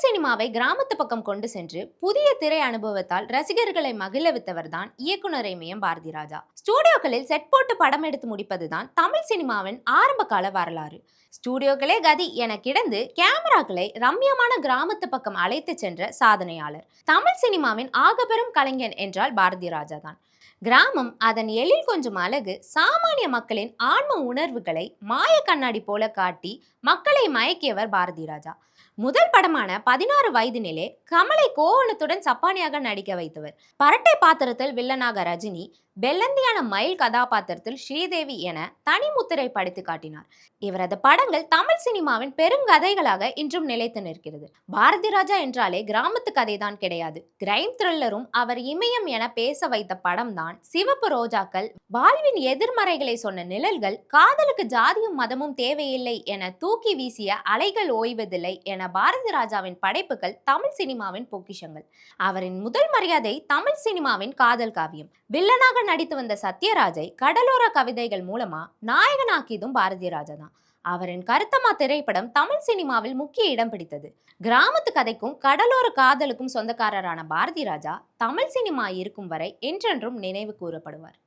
தமிழ் சினிமாவை கிராமத்து பக்கம் கொண்டு சென்று புதிய திரை அனுபவத்தால் ரசிகர்களை மகிழவித்தவர் தான் இயக்குனர் இமயம் பாரதி ராஜா. ஸ்டுடியோக்களில் செட் போட்டு படம் எடுத்து முடிப்பதுதான் தமிழ் சினிமாவின் ஆரம்ப கால வரலாறு. ஸ்டுடியோக்களே கதி என கிடந்து கேமராக்களை ரம்யமான கிராமத்து பக்கம் அழைத்து சென்ற சாதனையாளர். தமிழ் சினிமாவின் ஆகபெரும் கலைஞன் என்றால் பாரதி ராஜா தான். கிராமம், அதன் எழில் கொஞ்சம் அழகு, சாமானிய மக்களின் ஆன்ம உணர்வுகளை மாய கண்ணாடி போல காட்டி மக்களை மயக்கியவர் பாரதி ராஜா. முதல் படமான 16 வயதினிலே கமலை கோவணத்துடன் சப்பானியாக நடிக்க வைத்தவர். பரட்டை பாத்திரத்தில் வில்லனாக ரஜினி, பெல்லந்தியான மயில் கதாபாத்திரத்தில் ஸ்ரீதேவி என தனி முத்திரை படைத்து காட்டினார். இவரது படங்கள் தமிழ் சினிமாவின் பெருங்கதைகளாக இன்றும் நிலைத்து நிற்கிறது. பாரதி ராஜா என்றாலே கிராமத்து கதைதான் கிடையாது, கிரைம் த்ரில்லரும் அவர் இமயம் என பேச வைத்த படம் தான் சிவப்பு ரோஜாக்கள். வாழ்வின் எதிர்மறைகளை சொன்ன நிழல்கள், காதலுக்கு ஜாதியும் மதமும் தேவையில்லை என தூக்கி வீசிய அலைகள் ஓய்வதில்லை என பாரதி ராஜாவின் படைப்புகள் தமிழ் சினிமாவின் பொக்கிஷங்கள். அவரின் முதல் மரியாதை தமிழ் சினிமாவின் காதல் காவியம். வில்லனாக நடித்து வந்த சத்யராஜை கடலோர கவிதைகள் மூலமா நாயகனாக்கியதும் பாரதி ராஜா தான். அவரின் கருத்தம்மா திரைப்படம் தமிழ் சினிமாவில் முக்கிய இடம் பிடித்தது. கிராமத்து கதைக்கும் கடலோர காதலுக்கும் சொந்தக்காரரான பாரதி ராஜா தமிழ் சினிமா இருக்கும் வரை என்றென்றும் நினைவு கூறப்படுவார்.